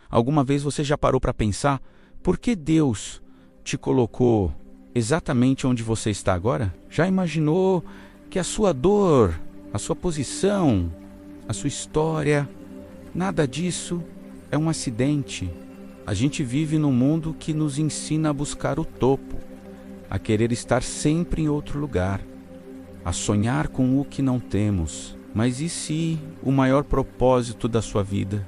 Alguma vez você já parou para pensar por que Deus te colocou exatamente onde você está agora? Já imaginou que a sua dor, a sua posição, a sua história, nada disso é um acidente? A gente vive num mundo que nos ensina a buscar o topo, a querer estar sempre em outro lugar, a sonhar com o que não temos. Mas e se o maior propósito da sua vida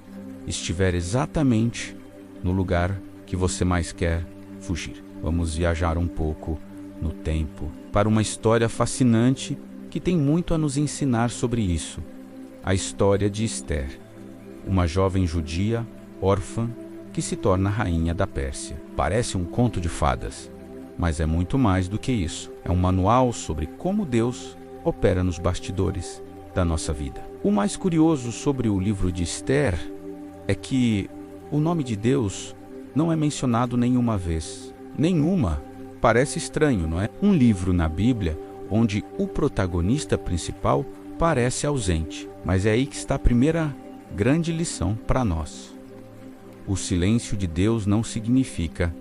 estiver exatamente no lugar que você mais quer fugir? Vamos viajar um pouco no tempo para uma história fascinante que tem muito a nos ensinar sobre isso. A história de Esther, uma jovem judia, órfã, que se torna rainha da Pérsia. Parece um conto de fadas, mas é muito mais do que isso. É um manual sobre como Deus opera nos bastidores da nossa vida. O mais curioso sobre o livro de Esther é que o nome de Deus não é mencionado nenhuma vez. Nenhuma. Parece estranho, não é? Um livro na Bíblia onde o protagonista principal parece ausente. Mas é aí que está a primeira grande lição para nós. O silêncio de Deus não significa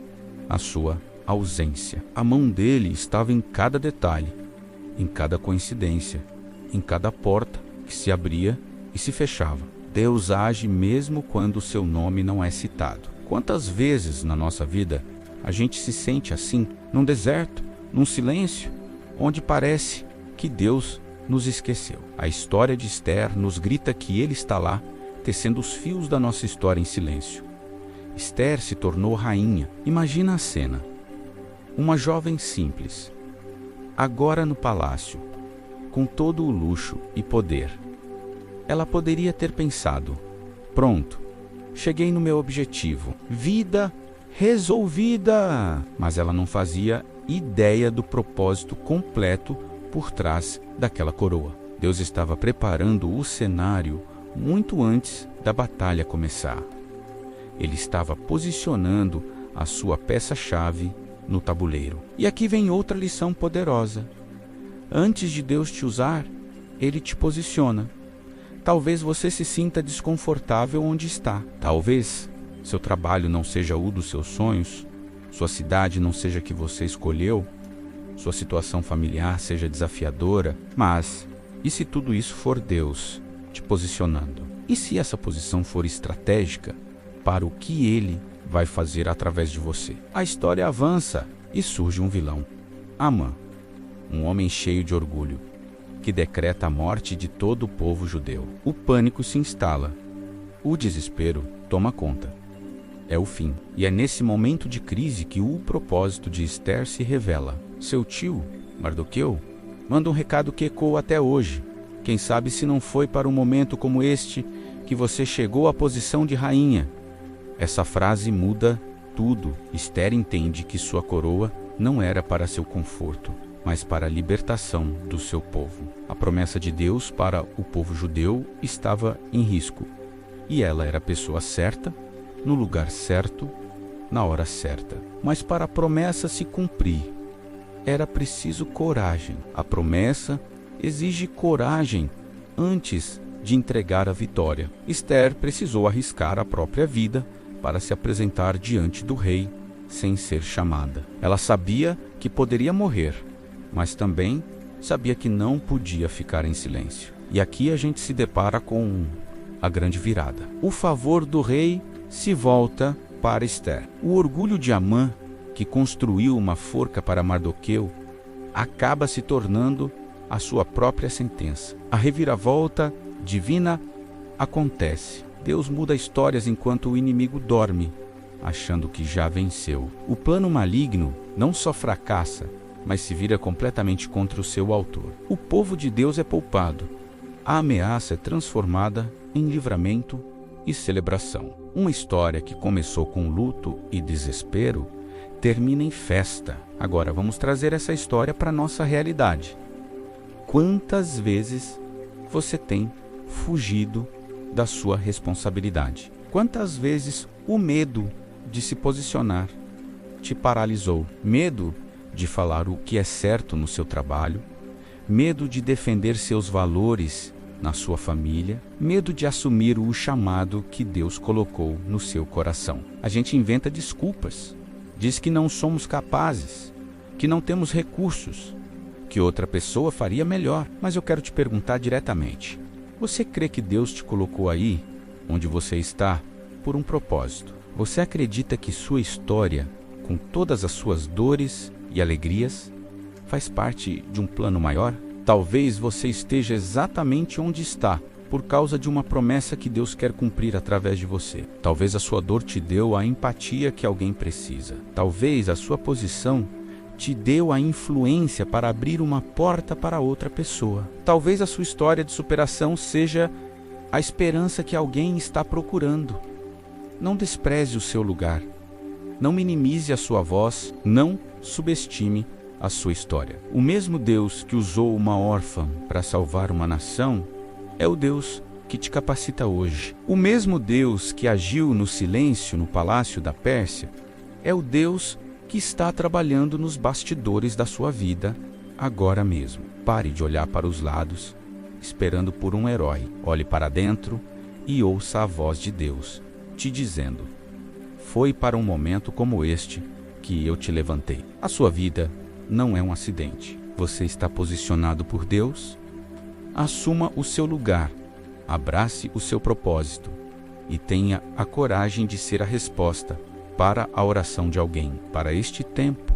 a sua ausência. A mão dele estava em cada detalhe, em cada coincidência, em cada porta que se abria e se fechava. Deus age mesmo quando o seu nome não é citado. Quantas vezes na nossa vida a gente se sente assim, num deserto, num silêncio, onde parece que Deus nos esqueceu? A história de Esther nos grita que Ele está lá, tecendo os fios da nossa história em silêncio. Esther se tornou rainha. Imagina a cena. Uma jovem simples, agora no palácio, com todo o luxo e poder. Ela poderia ter pensado: pronto, cheguei no meu objetivo, vida resolvida. Mas ela não fazia ideia do propósito completo por trás daquela coroa. Deus estava preparando o cenário muito antes da batalha começar. Ele estava posicionando a sua peça-chave no tabuleiro. E aqui vem outra lição poderosa. Antes de Deus te usar, Ele te posiciona. Talvez você se sinta desconfortável onde está. Talvez seu trabalho não seja o dos seus sonhos, sua cidade não seja a que você escolheu, sua situação familiar seja desafiadora. Mas, e se tudo isso for Deus te posicionando? E se essa posição for estratégica para o que Ele vai fazer através de você? A história avança e surge um vilão, Amã, um homem cheio de orgulho, que decreta a morte de todo o povo judeu. O pânico se instala, o desespero toma conta. É o fim. E é nesse momento de crise que o propósito de Esther se revela. Seu tio, Mardoqueu, manda um recado que ecoa até hoje. Quem sabe se não foi para um momento como este que você chegou à posição de rainha. Essa frase muda tudo. Esther entende que sua coroa não era para seu conforto, mas para a libertação do seu povo. A promessa de Deus para o povo judeu estava em risco, e ela era a pessoa certa, no lugar certo, na hora certa. Mas para a promessa se cumprir, era preciso coragem. A promessa exige coragem antes de entregar a vitória. Esther precisou arriscar a própria vida para se apresentar diante do rei sem ser chamada. Ela sabia que poderia morrer, mas também sabia que não podia ficar em silêncio. E aqui a gente se depara com a grande virada. O favor do rei se volta para Esther. O orgulho de Amã, que construiu uma forca para Mardoqueu, acaba se tornando a sua própria sentença. A reviravolta divina acontece. Deus muda histórias enquanto o inimigo dorme, achando que já venceu. O plano maligno não só fracassa, mas se vira completamente contra o seu autor. O povo de Deus é poupado. A ameaça é transformada em livramento e celebração. Uma história que começou com luto e desespero termina em festa. Agora vamos trazer essa história para a nossa realidade. Quantas vezes você tem fugido da sua responsabilidade? Quantas vezes o medo de se posicionar te paralisou? Medo de falar o que é certo no seu trabalho, medo de defender seus valores na sua família, medo de assumir o chamado que Deus colocou no seu coração. A gente inventa desculpas, diz que não somos capazes, que não temos recursos, que outra pessoa faria melhor. Mas eu quero te perguntar diretamente: você crê que Deus te colocou aí, onde você está, por um propósito? Você acredita que sua história, com todas as suas dores e alegrias, faz parte de um plano maior? Talvez você esteja exatamente onde está por causa de uma promessa que Deus quer cumprir através de você. Talvez a sua dor te deu a empatia que alguém precisa. Talvez a sua posição te deu a influência para abrir uma porta para outra pessoa. Talvez a sua história de superação seja a esperança que alguém está procurando. Não despreze o seu lugar. Não minimize a sua voz. Não subestime a sua história. O mesmo Deus que usou uma órfã para salvar uma nação é o Deus que te capacita hoje. O mesmo Deus que agiu no silêncio no palácio da Pérsia é o Deus que está trabalhando nos bastidores da sua vida agora mesmo. Pare de olhar para os lados, esperando por um herói. Olhe para dentro e ouça a voz de Deus te dizendo: foi para um momento como este que eu te levantei. A sua vida não é um acidente. Você está posicionado por Deus. Assuma o seu lugar, abrace o seu propósito e tenha a coragem de ser a resposta para a oração de alguém, para este tempo,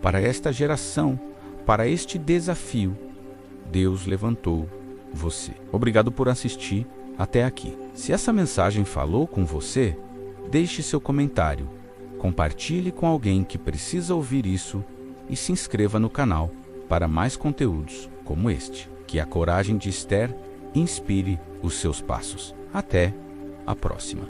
para esta geração, para este desafio. Deus levantou você. Obrigado por assistir até aqui. Se essa mensagem falou com você, deixe seu comentário, compartilhe com alguém que precisa ouvir isso e se inscreva no canal para mais conteúdos como este. Que a coragem de Esther inspire os seus passos. Até a próxima.